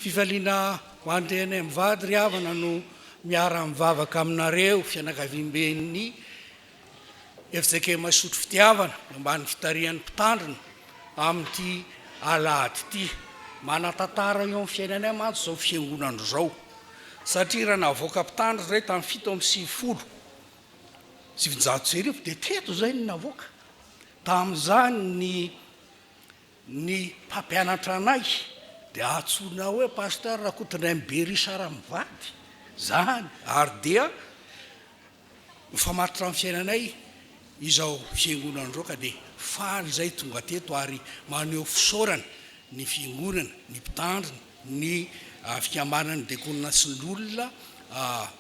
fivaliana ho andrenay mivady ry havana no miara mivavaka aminareo fianakaviamben'ny efizake masotro fitiavana ambany fitarian'ny mpitandrina amin'ity alahady ity manatantara eo amin'ny fiainanay mantsy zao fiangonandro zao satria raha navoaka mpitandrina zay tamin'ny 7 sivinjato dia teto zay ny navoaka tamin'izany ny mpampianatra anay dia atsona hoe pasteur rakotonay mibery sara mivady zany ary dia mifamatitra amin'ny fiainanay izao fiangonandro ka dia faly zay tonga teto ary maneho fisaorana ny fiangonana ny mpitandrina ny fikamanany dekonina sy ny olona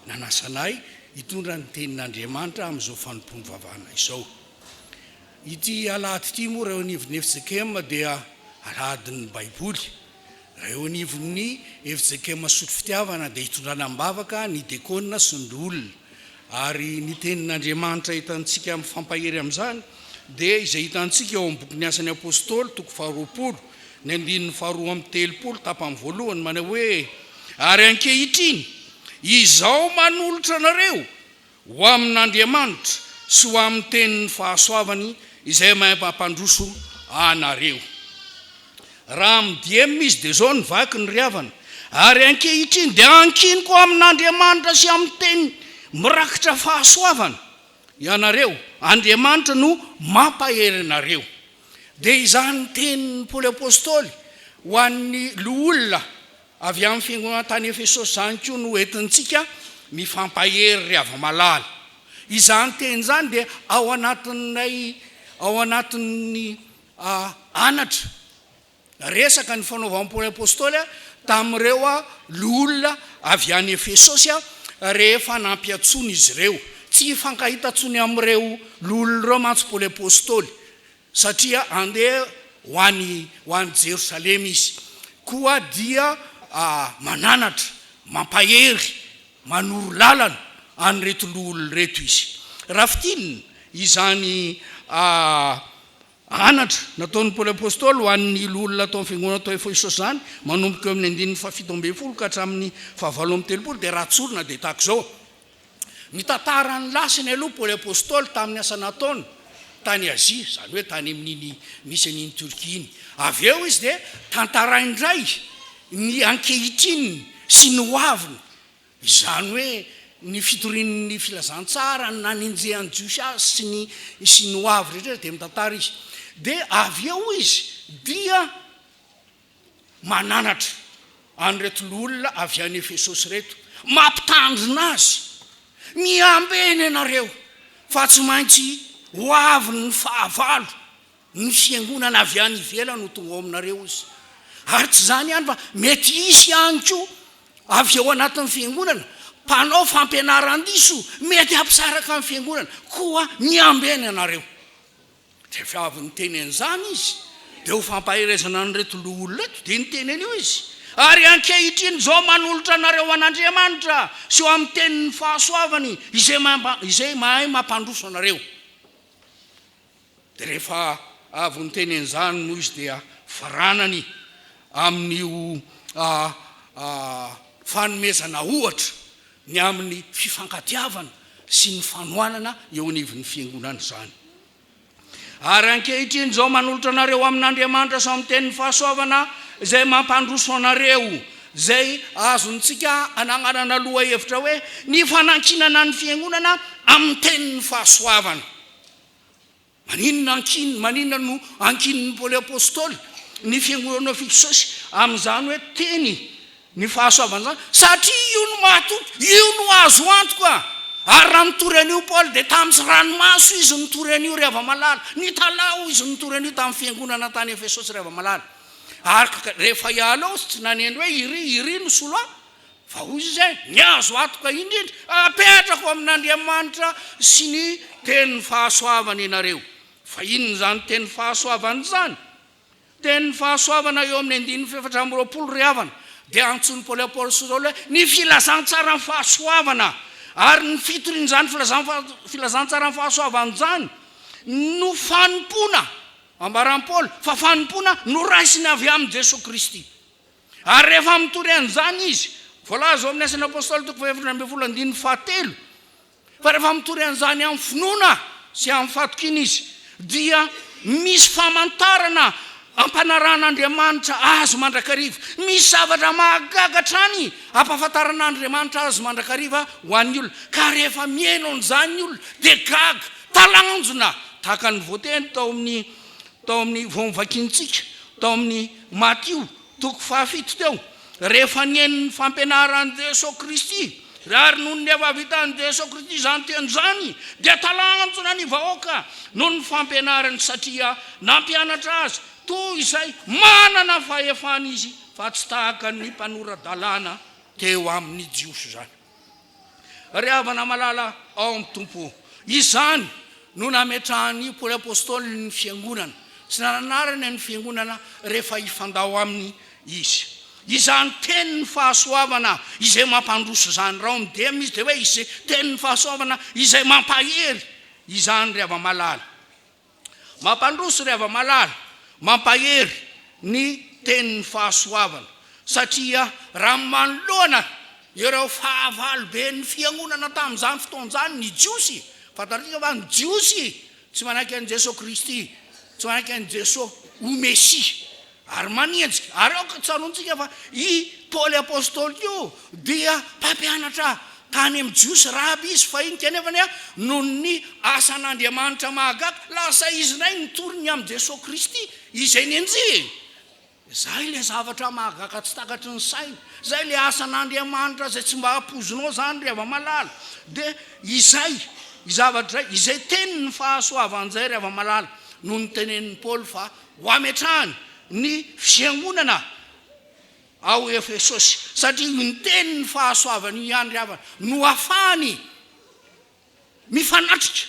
nanasanay hitondra ny tenin'Andriamanitra amin'izao fanompony vavahana izao. Ity alahady ity moa raha eo anivon'ny efizekema dia aladin'ny baiboly. Raha eo anivon'ny efizekema sotro fitiavana dia hitondrana mbavaka ny dekonina sy ny olona. Ary ny tenin'Andriamanitra hitantsika amin'ny fampahery amin'izany dia izay hitantsika eo amin'ny bokin'ny asan'ny apôstôly 2 ny 2 tapany voalohany manao hoe ary ankehitriny izao manolotra anareo ho amin'Andriamanitra sy ho amin'ny tenin'ny fahasoavany izay mampandroso anareo. Raha midiem izy dia zao ny vaky ny ryhavana ary ankehitriny dia ankiniko amin'Andriamanitra sy amin'ny teny mirakitra fahasoavana ianareo Andriamanitra no mampahery anareo. Dia izany tenin'ny Paoly apôstôly ho an'ny olona avy amin'ny fiangonana tany Efesosy zany koa no entintsika mifampahery ry hava-malala. Izany teny izany dia ao anatin'ny anatra resaka ny fanaovan'ny Paoly apôstôly tamin'ireo olona avy any Efesosy rehefa nampiatsony izy ireo. Tsy hifankahitatsony amin'ireo olona ireo mantsy Paoly apôstôly satria andeha ho any Jerosalema izy koa dia mananatra mampahery manoro lalana anyreto olona reto izy. Raha fitinina izany anatra nataon'ny Paoly apôstôly ho an'ny olona atao amin'ny fiangonana atao Efesosy zany manomboka eo amin'ny 7 ka hatramin'ny 9 dia raha tsorina dia tahaka izao. Mitantara ny lasiny aloha Paoly apôstôly tamin'ny asa nataony tany Azia, zany hoe tany amin'iny misy an'iny Turkia iny. Avy eo izy dia tantaraindray ny ankehitriny sy ny hoaviny, izany hoe ny fitorin'ny filazantsara na ninjehan'ny Jiosy sy ny hoavy rehetra dia mitantara izy. Dia avy eo izy dia mananatra an'ireto olona avy any Efesosy reto, mampitandrina azy, miambeny ianareo fa tsy maintsy hoavy ny fahavalo ny fiangonana avy any ivelany no tonga ao aminareo izy. Ary tsy zany ihany fa mety isy ihany koa avy eo anatin'ny fiangonana mpanao fampianaran-diso mety hampisaraka amin'ny fiangonana koa miambeny ianareo. Dia efa avy ny teny an'izany izy dia ho fampaherezana an'ireto olona reto dia ny teny an'io izy. Ary ankehitriny zao manolotra anareo an'Andriamanitra sy eo amin'ny tenin'ny fahasoavany izay mahay mampandroso anareo. Dia rehefa avy ny teny an'izany noho izy dia faranany amin'io fanomezana ohatra ny amin'ny fifankatiavana sy ny fanohanana eo anivon'ny fiangonana zany. Ary ankehitriny zao manolotra anareo amin'Andriamanitra sy amin'ny tenin'ny fahasoavana izay mampandroso anareo, zay azontsika anagnanana loha hevitra hoe ny fanankinana ny fiangonana amin'ny tenin'ny fahasoavana. Maninona no ankinin'ny Paoly apôstôly ny fiangonana Efesosy amin'izany hoe teny ny fahasoavana zany satria io no mahatoky, io no azo antoka. Ary raha mitory an'io Paoly dia tamin'ny ranomaso izy nitory an'io ry hava-malala, ny talao izy nitory an'io tamin'ny fiangonana tany Efesosy ry hava-malala. Ary rehefa hiala ao tsy naneno hoe iry no solo fa hoy izy zay ny azo antoka indrindra apetrako amin'Andriamanitra sy ny tenin'ny fahasoavana ianareo. Fa inona zany tenin'ny fahasoavana zany? Tenin'ny fahasoavana eo amin'ny 9 ry havana dia antsony Paoly apôstôly hoe ny filazantsara ny fahasoavana. Ary ny fitorin'izany filazantsara ny fahasoavana zany no fanompona ambaran'ny Paoly fa fanompona no raisiny avy amin'ny Jesosy Kristy. ary rehefa mitory an'izany izy voalaza ao amin'ny asan'ny apôstôly toko faefatra amby folo andiny fahatelo fa rehefa mitory an'izany amin'ny finoana sy amin'ny fatokiny izy dia misy famantarana ampanarahan'Andriamanitra azo mandrakariva misy zavatra mahagagatrany ampahafantaran'Andriamanitra azo mandrakariva ho an'ny olona ka rehefa mihaino an'izany olona dia gaga talanjona tahaka ny voateny tao amin'ny voamivakintsika tao amin'ny Matio toko 7 teo rehefa nihaino ny fampianaran'i Jesosy Kristy ary noho ny efa-vitan'i Jesosy Kristy izany teny izany dia talanjona ny vahoaka noho ny fampianarany satria nampianatra azy toy izay manana fahefana izy fa tsy tahaka ny mpanorad-dalàna teo amin'ny jiosy zany. Ry havana malala ao amin'ny tompo izany no nametrahany Paoly apôstôly ny fiangonana sy nananarana ny fiangonana rehefa hifandao aminy izy. Izany teny ny fahasoavana izay mampandroso zany raha midemy izy dia hoe izay teny ny fahasoavana izay mampahery izany ry hava malala. Mampandroso ry hava malala, mampahery ny teny ny fahasoavana satria raha manoloana ireo fahavalo be ny fiangonana tamin'izany fotoan'izany ny jiosy fantatrika fa ny jiosy tsy manaiky an'i Jesosy Kristy tsy manaiky an'i Jesosy ho Mesia ary manenjika ary aoka tsarontsika fa i Paoly apôstôly io dia mpampianatra tany amin'ny jiosy rahaby izy fa iny kenefany noho ny asan'Andriamanitra mahagaga lasa izy nay nitoriny amin'i Jesosy Kristy izay nenjeny. Zay le zavatra mahagaga tsy takatry ny saina zay le asan'Andriamanitra zay tsy mba hampozonao zany ry hava malala dia izay zavatra izay teny ny fahasoavan'izay ry hava malala noho ny tenenin'ny Paoly fa ho ametrahany ny fiangonana ao Efesosy satria ny teny ny fahasoavany ihany ry havana no ahafahany mifanatrika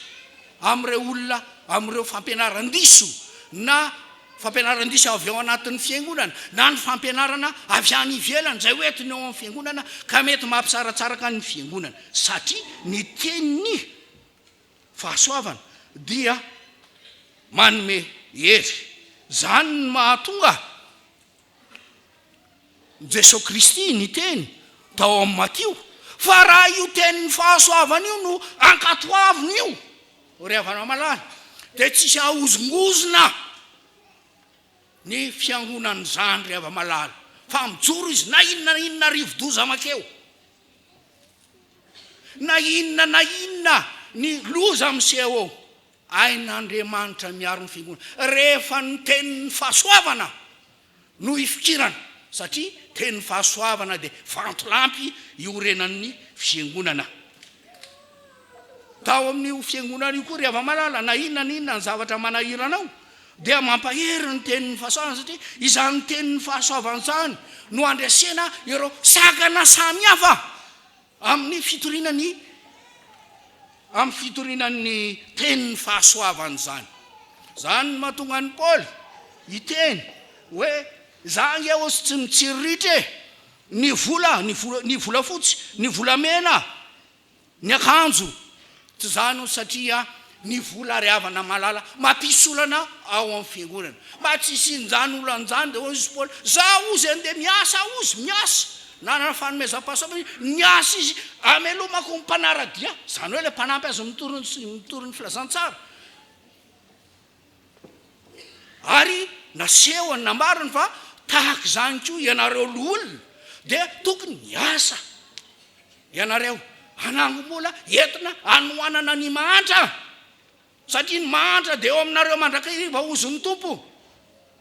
amin'ireo olona amin'ireo fampianaran-diso na fampianaran-diso avy ao anatin'ny fiangonana na ny fampianarana avy any ivelany zay hoentiny ao amin'ny fiangonana ka mety mampisaratsaraka ny fiangonana satria ny teniny fahasoavana dia manome hery. Zany ny mahatonga Jesosy Kristy ny teny tao amin'ny Matio fa raha io teny ny fahasoavana io no ankatoaviny io ry havana malala dia tsisy ahozongozona ny fiangonany zany ry hava malala fa mijoro izy na inona rivo-doza makeo na inona ny loza miseho ao ain'Andriamanitra miaro ny fiangonana rehefa ny tenin'ny fahasoavana no ifikirana satria tenin'ny fahasoavana dia vantolampy iorenan'ny fiangonana. Tao amin'ny fiangonana io koa ry hava malala na inona ny zavatra manahiranao dia mampahery ny tenin'ny fahasoavana satria izany tenin'ny fahasoavana zany no andresena ireo sagana samihafa amin'ny fitorinan'ny tenin'ny fahasoavana zany. Zany no mahatonga ny Paoly iteny hoe zany ao sy tsy mitsiriritra ny vola fotsy ny volamena ny akanjo tsy zany satria ny vola ry havana malala mampisolana ao amin'ny fiangonana mba tsy isinjany olan'izany dia hozy Paoly za ozy andeha miasa ozy miasa nanana fanomezam-pahasoavana niasa izy amelomako mpanaradia zany hoe le mpanampy azy mitory ny filazantsara ary nasehony nambariny fa tahaka zany koa ianareo olona dia tokony miasa ianareo hanangom-bola entina hanohanana ny mahantra satria ny mahantra dia eo aminareo mandrakariva ozy ny tompo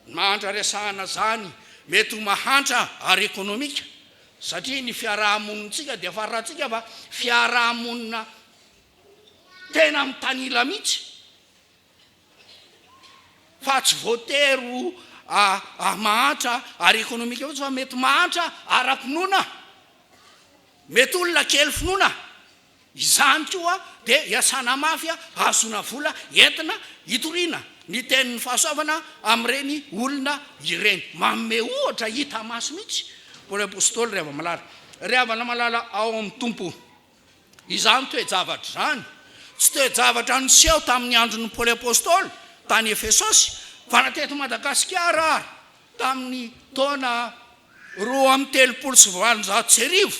ny mahantra resahana zany mety ho mahantra ary ekonomika satria ny fiarahamonitsika dia farahantsika fa fiarahamonina tena amin'ny tanila mihitsy fa tsy voatery mahantra ary ekonomika fa mety mahantra ara-pinoana mety olona kely finoana izany koa dia hiasana mafy azona vola entina hitoriana ny tenin'ny fahasoavana amin'ireny olona ireny manome ohatra hita maso mihitsy Paoly apôstôly ry havana malala ao amin'ny tompo izany toe-javatra zany tsy toe-javatra niseho tamin'ny andron'ny Paoly apôstôly tany Efesosy fa nateto Madagasikara tamin'ny taona roa amin'ny telopolo sy valonjato sy arivo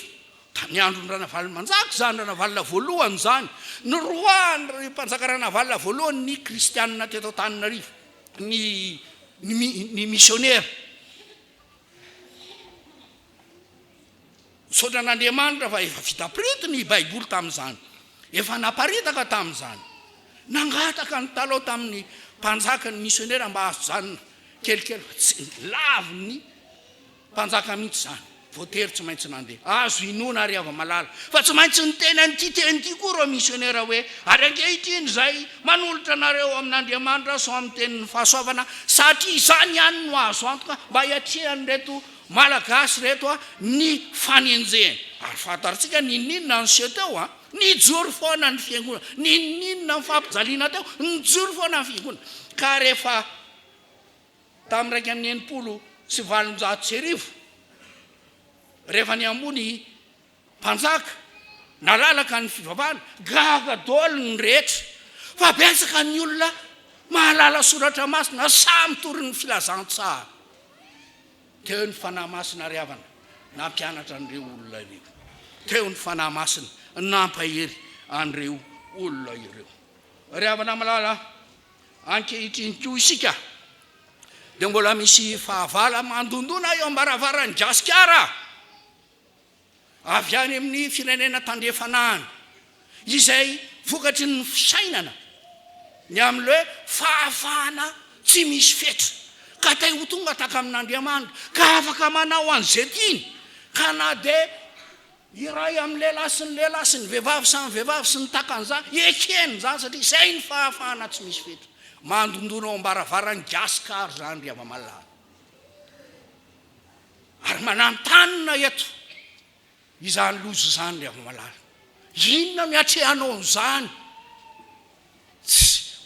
da ny andro ny ranavalina manjaka zany ranavalina voalohany zany ny roany ry mpanjaka ranavalina voalohany ny kristianina teto Antananarivo ny missionnaire sodran'Andriamanitra fa efa vita prity ny baiboly tamin'izany efa naparitaka tamin'izany nangataka ny taloha tamin'ny mpanjaka ny missionnaire mba azo zany kelikely lavo ny mpanjaka mihitsy zany voatery tsy maintsy nandeha azo inona ary ava-malala fa tsy maintsy ny teny an'ity teny ity koa reo missionnaire hoe ary ankehitriny zay manolotra anareo amin'Andriamanitra so amin'ny tenin'ny fahasoavana satria izany ihany no azo antoka mba hiatrehany reto malagasy reto ny fanenjehany ary fantatsika ninninona ny se teo nijory foana ny fiangonana ninninona ny fampijaliana teo nijory foana ny fiangonana ka rehefa tamin'ny raiky amin'ny enimpolo sy valonjato sy arivo rehefa ny ambony mpanjaka nalalaka ny fivavahana gaga dolo ny rehetra fa betsaka ny olona mahalala soratra masina samy tory ny filazantsara teo ny fanahy masina ry havana nampianatra an'ireo olona ireo teo ny fanahy masina nampahery an'ireo olona ireo ry havana malala ankehitriny koa isika dia mbola misy fahavala mandondona eo ambaravarany Gasikara avy any amin'ny firenena tandrefanahany izay vokatry ny fisainana ny amin'le hoe fahafahana tsy misy fetra ka tay ho tonga taka amin'Andriamanitra ka afaka manao an'izay tiany ka na dia iray amin'ny lehilahy sy ny lehilahy sy ny vehivavy samy vehivavy sy ny takan'izany ekeny zany satria izay ny fahafahana tsy misy fetra mandondona ao ambaravarany Gasikara zany ry ava-malala ary manantanina eto izany lozo zany ry ava-malala inona miatrehanao amin'izany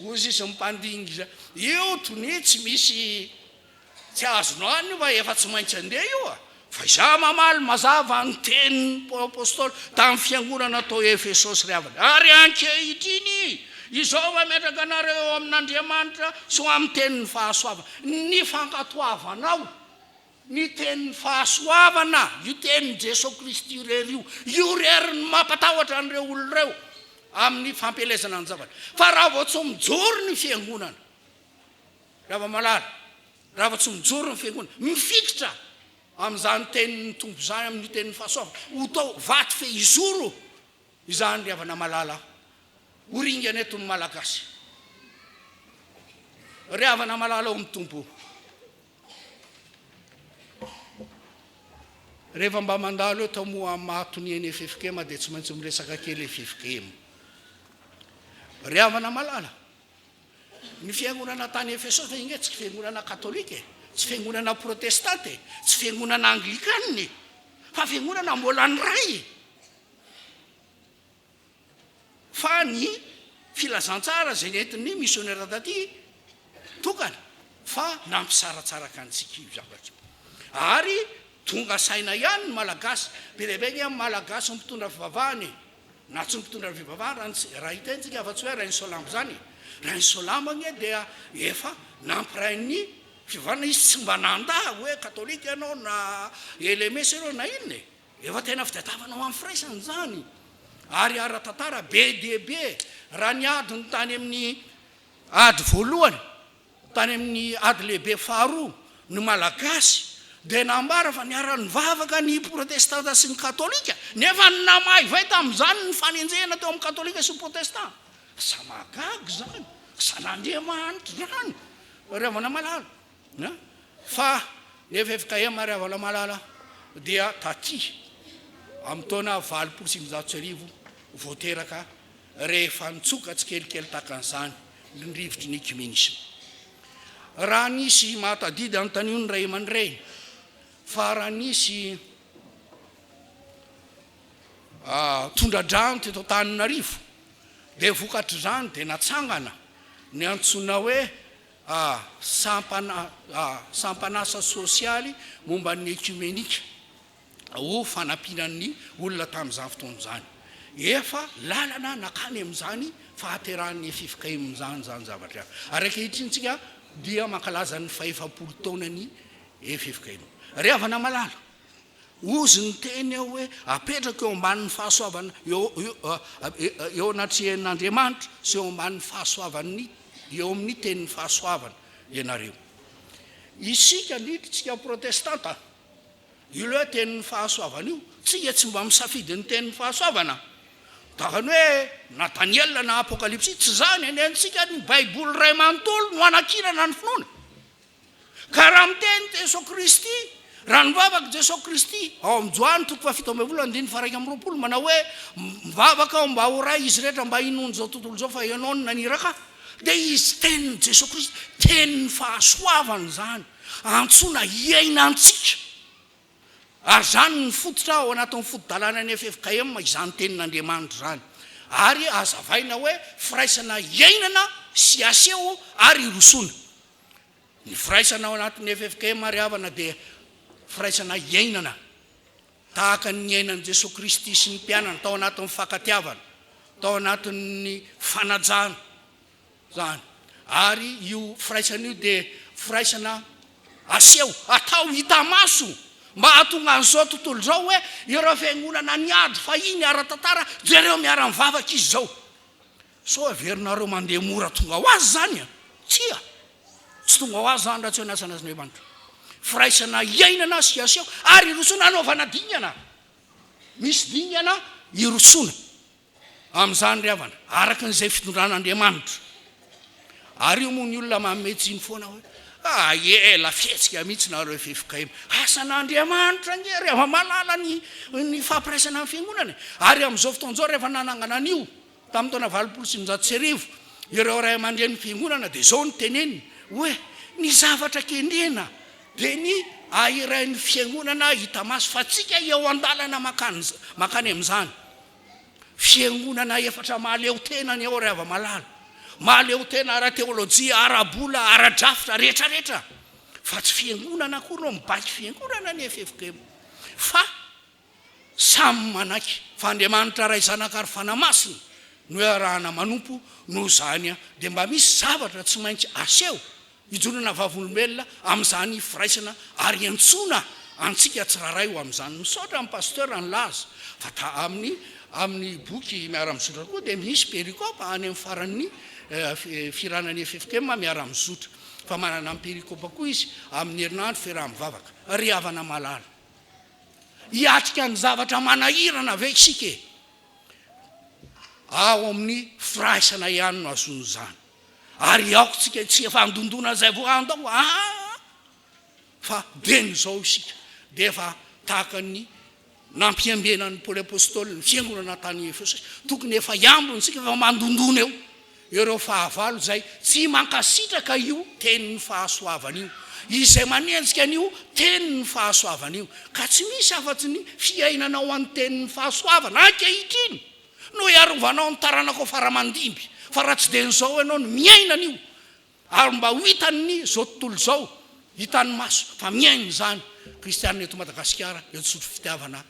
ozy izy mipandingy zay io tony tsy misy tsy azonao any fa efa tsy maintsy andeha io fa iza mamaly mazava ny tenin'ny apôstôly tamin'ny fiangonana tao Efesosy ry havana ary ankehitriny izao mametraka anareo amin'Andriamanitra so amin'ny tenin'ny fahasoavana ny fankatoavanao ny tenin'ny fahasoavana io tenin'ny Jesosy Kristy rery io rery ny mampatahotra an'ireo olon'ireo amin'ny fampelezana ny zavatra fa raha vao tsy mijoro ny fiangonana raha malala raha vao tsy mijoro ny fiangonana mifikitra amin'izany tenin'ny tombo zany amin'ny tenin'ny fahasoavana ho tao vaty fe izoro izany ry havana malala oringana eto ny malagasy ry havana malala ao amin'ny tombo rehefa mba mandalo eo tamoa matony eny FFKM dia tsy maintsy miresaka kely FFKM ry havana malala ny fiangonana tany Efesosy inge tsy fiangonana katolika tsy fiangonana protestante tsy fiangonana anglikane fa fiangonana mbola ny ray fa ny filazantsara zay nentin'ny missionnaire taty tokana fa nampisaratsaraka antsika io zavatra ary tonga saina ihany ny malagasy berebeny amin'ny malagasy mpitondra fivavahany na tsy mpitondra fivavahany raha hitatsika afa tsy hoe rainy solamba zany rainy solamba nge dia efa nampirainy fivavahana izy tsy mba nandaha hoe katolika ianao na LMS ianao na inona efa tena fitatavanao amin'ny firaisany zany ary ara-tantara be dia be raha ny adiny tany amin'ny ady voalohany tany amin'ny ady lehibe faharoa ny malagasy dia nambara fa niara-ny vavaka ny protestanta sy ny katolika nefa ny namahy vai tamin'izany ny fanenjehana teo amin'ny katolika sy ny protestant samagagy zany san'Andriamanitra zany ry havana malala fa ny FFKM ry havana malala dia taty amin'ny taona 20 voateraka rehefa nitsoka tsy kelikely takan'izany ny rivotry ny ekumenisme raha nisy mahatadidy anontaniony ray aman-dreny fa raha nisy tondra-drano teto Antananarivo dia vokatry zany dia natsangana ny antsona hoe sampanasa sosialy momba ny ekumenika ho fanampinan'ny olona tamin'izany fotoana zany efa lalana nakany amin'izany fahaterahan'ny FFKM zany zavatra ary ankehitriny dia mankalaza ny 500 taonany FFKM ry havana malala ozy ny teny eo hoe apetraka eo ambanin'ny fahasoavana eo anaty herin'Andriamanitra sy eo ambanin'ny fahasoavany eo amin'ny tenin'ny fahasoavana ianareo. Isika niditsika protestanta io le tenin'ny fahasoavana io tsika tsy mba misafidy ny tenin'ny fahasoavana tahany hoe na Daniel na Apokalipsy tsy zany anentsika ny Baiboly ray manontolo no anakirana ny finoana ka raha miteny Jesosy Kristy raha nivavaka Jesosy Kristy ao amin'ny Joany 17:20 manao hoe mivavaka ao mba horay izy rehetra mba hinony zao tontolo zao fa ianao no naniraka dia izy tenin'ny Jesosy Kristy tenin'ny fahasoavana zany antsoina iainantsika ary zany ny fototra ao anatin'ny fotodalana ny FFKM izany tenin'Andriamanitra zany ary azavaina hoe firaisana iainana sy aseho ary irosona. Ny firaisana ao anatin'ny FFKM ary havana dia firaisana iainana tahaka ny iainan'i Jesosy Kristy sy ny mpianana tao anatin'ny fakatiavana tao anatin'ny fanajana zany ary io firaisana io dia firaisana aseho atao hita maso mba hatonga an'izao tontolo zao hoe ireo fiangonana niady fa iny ara-tantara jereo miara-mivavaka izy zao so averinareo mandeha mora tonga ho azy zany tsy tonga ho azy zany raha tsy hoanasana azy Andriamanitra. Firaisana iainana sy aseho ary irosona anaovana dingana misy dingana irosona amin'izany ry havana araka n'izay fitondran'Andriamanitra ary io moa ny olona mametsiny foana hoe ela fietsika mihitsy nareo FFKM asan'Andriamanitra ngery ava malala ny fampiraisana amin'ny fiangonana ary amin'izao fotoan'izao rehefa nanangana an'io tamin'ny taona 900 ireo ray aman-dren'ny fiangonana dia zao ny teneniny hoe ny zavatra kendrena dia ny ahirain'ny fiangonana hita maso fa tsika eo an-dalana makany amin'izany fiangonana efatra mahaleo tena ny ao ray ava malala mahaleo tena ara-teolojia ara-bola ara-drafitra rehetrarehetra fa tsy fiangonana koa no mibaky fiangonana ny FFKM fa samy manaky fa Andriamanitra ray zanaka ary fanamasina no arahana manompo no zany dia mba misy zavatra tsy maintsy aseho ijonana vavolombelona amin'izany firaisana ary antsona antsika tsiraray ho amin'izany misaotra amin'ny pasteur ny laza fa amin'ny boky miara-mizotra koa dia misy perikopa any amin'ny faran'ny firanany FFKM miara-mizotra fa manana amin'ny perikopa koa izy amin'ny herinandro fiaraha-mivavaka ry havana malala hiatrika ny zavatra manahirana ve isika ao amin'ny firaisana ihany no azony zany ary aoko tsika tsy efa andondona zay voandao fa deny zao isika dia efa tahaka ny nampiambenan'ny Paoly apôstôly ny fiangonana tany Efesy tokony efa iambony sika efa mandondona eo ireo fahavalo zay tsy mankasitraka io tenin'ny fahasoavana io izay manenjika an'io tenin'ny fahasoavana io ka tsy misy afa-tsy ny fiainana ao an'ny tenin'ny fahasoavana ankehitriny no iarovanao ny taranako faramandimby fa raha tsy dia n'izao ianao no miaina an'io ary mba ho hitany zao tontolo zao hitany maso fa miaina zany kristianina eto Madagasikara eto sotro fitiavana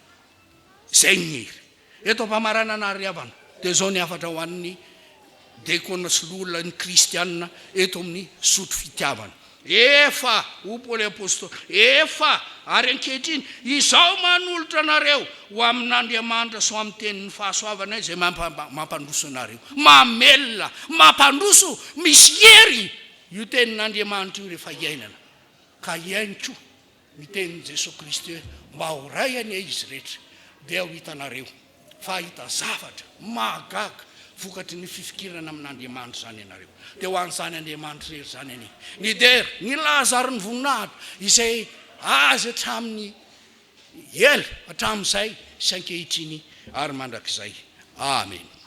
zay nyery eto ampamarana anary havana dia zao ny afatra ho an'ny dekona sy lola ny kristianina eto amin'ny sotro fitiavana efa ho Paoly apôstôly efa ary ankehitriny izao manolotra anareo ho amin'Andriamanitra so amin'ny tenin'ny fahasoavana izay mampandroso anareo mamelona mampandroso misy hery io tenin'Andriamanitra io rehefa iainana ka iainko mitenin'i Jesosy Kristy hoe mba horay anie izy rehetra dia ho hitanareo fa hita zavatra mahagaga vokatry ny fifikirana amin'Andriamanitra zany ianareo dia ho an'izany Andriamanitra rehetra zany anie ny der ny laza ary ny voninahitra izay azy hatramin'ny ela hatramin'izay sy ankehitriny ary mandrakizay amen.